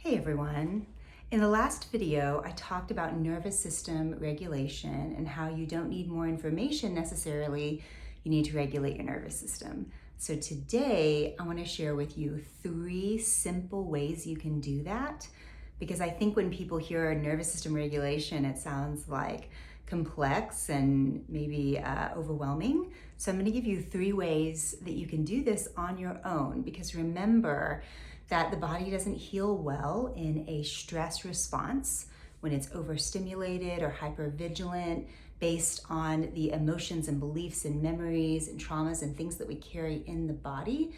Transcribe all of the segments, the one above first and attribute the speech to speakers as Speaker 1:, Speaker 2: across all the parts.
Speaker 1: Hey everyone. In the last video, I talked about nervous system regulation and how you don't need more information necessarily, you need to regulate your nervous system. So today, I want to share with you 3 simple ways you can do that, because I think when people hear nervous system regulation, it sounds like complex and maybe overwhelming. So I'm going to give you 3 ways that you can do this on your own, because remember that the body doesn't heal well in a stress response when it's overstimulated or hypervigilant based on the emotions and beliefs and memories and traumas and things that we carry in the body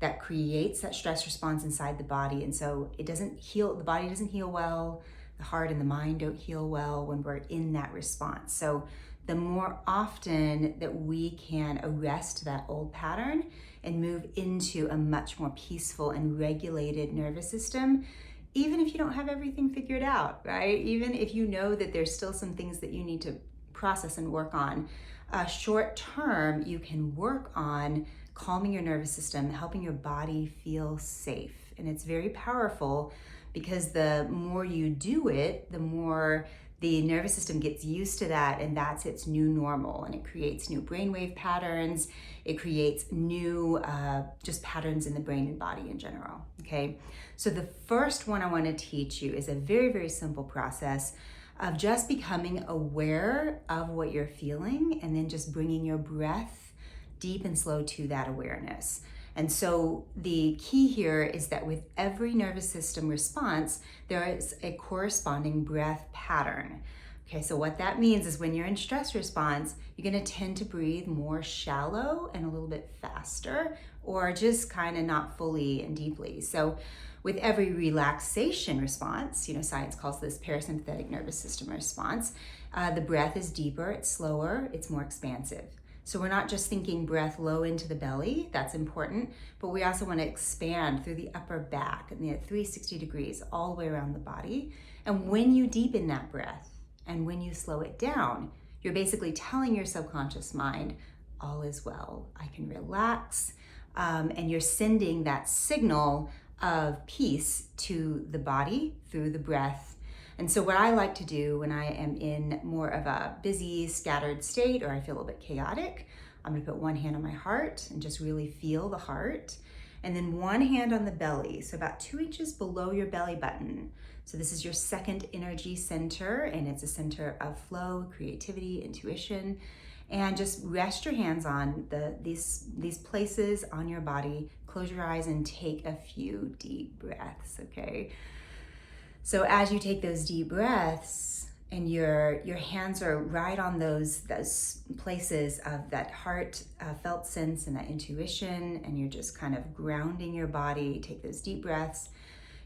Speaker 1: that creates that stress response inside the body. And so it doesn't heal, the body doesn't heal well, the heart and the mind don't heal well when we're in that response. So the more often that we can arrest that old pattern and move into a much more peaceful and regulated nervous system, even if you don't have everything figured out, right? Even if you know that there's still some things that you need to process and work on, short term, you can work on calming your nervous system, helping your body feel safe. And it's very powerful because the more you do it, the more the nervous system gets used to that, and that's its new normal, and it creates new brainwave patterns. It creates new just patterns in the brain and body in general, okay? So the first one I wanna teach you is a very, very simple process of just becoming aware of what you're feeling and then just bringing your breath deep and slow to that awareness. And so the key here is that with every nervous system response, there is a corresponding breath pattern. Okay, so what that means is when you're in stress response, you're gonna tend to breathe more shallow and a little bit faster, or just kind of not fully and deeply. So with every relaxation response, science calls this parasympathetic nervous system response, the breath is deeper, it's slower, it's more expansive. So we're not just thinking breath low into the belly, that's important, but we also want to expand through the upper back and the 360 degrees all the way around the body. And when you deepen that breath and when you slow it down, you're basically telling your subconscious mind, all is well, I can relax, and you're sending that signal of peace to the body through the breath. And so what I like to do when I am in more of a busy, scattered state, or I feel a little bit chaotic, I'm gonna put one hand on my heart and just really feel the heart. And then one hand on the belly, so about 2 inches below your belly button. So this is your second energy center, and it's a center of flow, creativity, intuition. And just rest your hands on these places on your body. Close your eyes and take a few deep breaths, okay? So as you take those deep breaths and your hands are right on those places of that heart felt sense and that intuition, and you're just kind of grounding your body, take those deep breaths.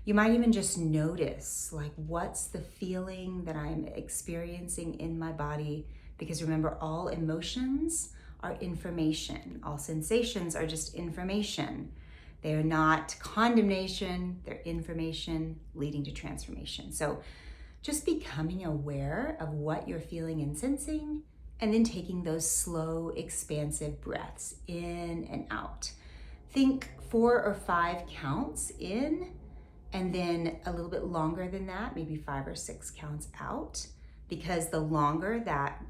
Speaker 1: You might even just notice, like, what's the feeling that I'm experiencing in my body? Because remember, all emotions are information. All sensations are just information. They are not condemnation, they're information leading to transformation. So just becoming aware of what you're feeling and sensing, and then taking those slow, expansive breaths in and out. Think 4 or 5 counts in, and then a little bit longer than that, maybe 5 or 6 counts out, because the longer that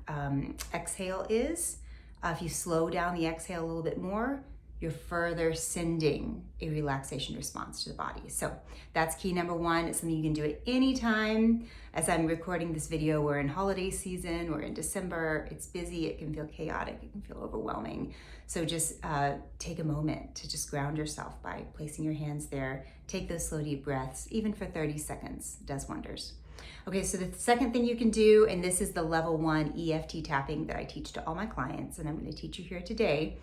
Speaker 1: exhale is, if you slow down the exhale a little bit more, you're further sending a relaxation response to the body. So that's key number 1. It's something you can do at any time. As I'm recording this video, we're in holiday season, we're in December, it's busy, it can feel chaotic, it can feel overwhelming. So just take a moment to just ground yourself by placing your hands there. Take those slow, deep breaths, even for 30 seconds, it does wonders. Okay, so the second thing you can do, and this is the level 1 EFT tapping that I teach to all my clients, and I'm gonna teach you here today,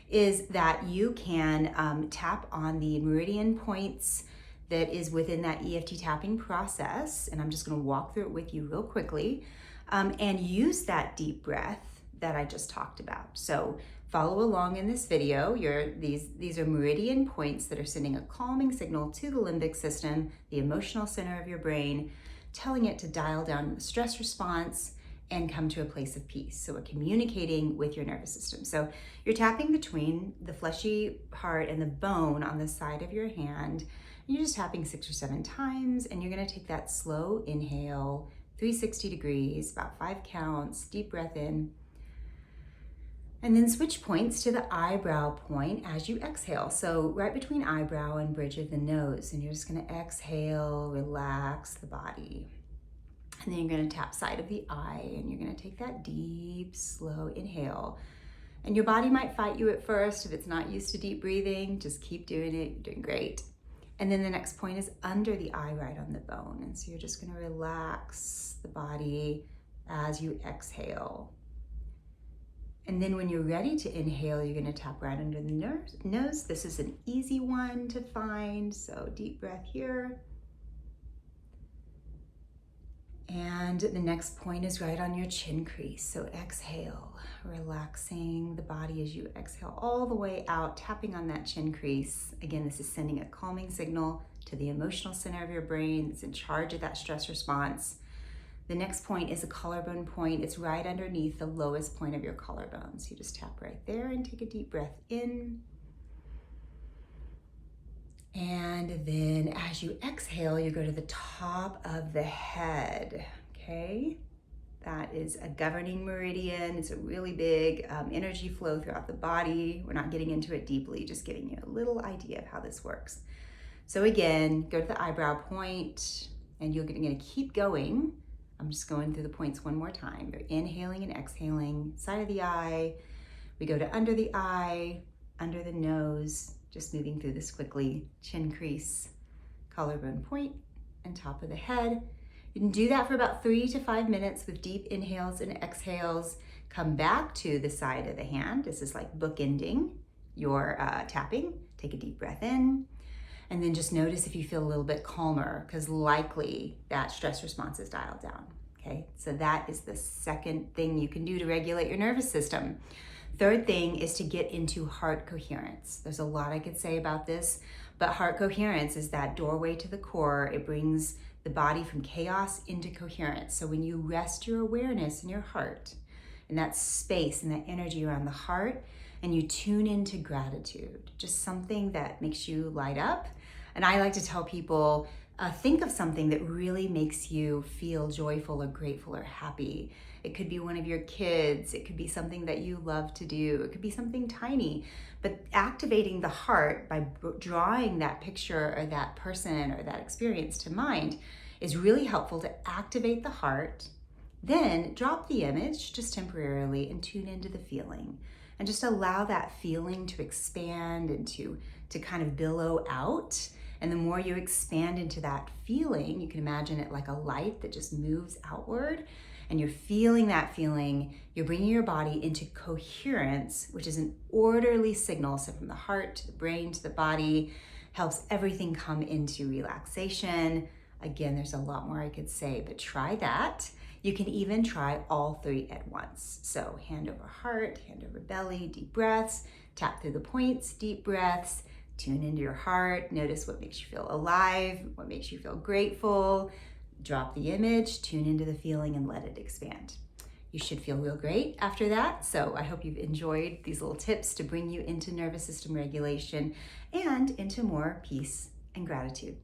Speaker 1: is that you can tap on the meridian points that is within that EFT tapping process. And I'm just gonna walk through it with you real quickly, and use that deep breath that I just talked about. So follow along in this video. These are meridian points that are sending a calming signal to the limbic system, the emotional center of your brain, telling it to dial down the stress response and come to a place of peace. So we're communicating with your nervous system. So you're tapping between the fleshy heart and the bone on the side of your hand. You're just tapping 6 or 7 times, and you're gonna take that slow inhale, 360 degrees, about 5 counts, deep breath in. And then switch points to the eyebrow point as you exhale. So right between eyebrow and bridge of the nose. And you're just gonna exhale, relax the body. And then you're gonna tap side of the eye, and you're gonna take that deep, slow inhale. And your body might fight you at first if it's not used to deep breathing. Just keep doing it, you're doing great. And then the next point is under the eye, right on the bone. And so you're just gonna relax the body as you exhale. And then when you're ready to inhale, you're gonna tap right under the nose. This is an easy one to find, so deep breath here. And the next point is right on your chin crease. So exhale, relaxing the body as you exhale all the way out, tapping on that chin crease. Again, this is sending a calming signal to the emotional center of your brain that's in charge of that stress response. The next point is a collarbone point. It's right underneath the lowest point of your collarbone. So you just tap right there and take a deep breath in. And then as you exhale, you go to the top of the head, okay? That is a governing meridian. It's a really big energy flow throughout the body. We're not getting into it deeply, just giving you a little idea of how this works. So again, go to the eyebrow point, and you're gonna keep going. I'm just going through the points one more time. You're inhaling and exhaling, side of the eye. We go to under the eye, under the nose, just moving through this quickly. Chin crease, collarbone point, and top of the head. You can do that for about 3 to 5 minutes with deep inhales and exhales. Come back to the side of the hand. This is like bookending your tapping. Take a deep breath in. And then just notice if you feel a little bit calmer, because likely that stress response is dialed down, okay? So that is the second thing you can do to regulate your nervous system. Third thing is to get into heart coherence. There's a lot I could say about this, but heart coherence is that doorway to the core. It brings the body from chaos into coherence. So when you rest your awareness in your heart, in that space and that energy around the heart, and you tune into gratitude, just something that makes you light up. And I like to tell people, think of something that really makes you feel joyful or grateful or happy. It could be one of your kids. It could be something that you love to do. It could be something tiny. But activating the heart by drawing that picture or that person or that experience to mind is really helpful to activate the heart. Then drop the image just temporarily and tune into the feeling. And just allow that feeling to expand and to kind of billow out. And the more you expand into that feeling, you can imagine it like a light that just moves outward. And you're feeling that feeling, you're bringing your body into coherence, which is an orderly signal. So from the heart to the brain to the body, helps everything come into relaxation. Again, there's a lot more I could say, but try that. You can even try all 3 at once. So hand over heart, hand over belly, deep breaths, tap through the points, deep breaths, tune into your heart, notice what makes you feel alive, what makes you feel grateful, drop the image, tune into the feeling, and let it expand. You should feel real great after that. So I hope you've enjoyed these little tips to bring you into nervous system regulation and into more peace and gratitude.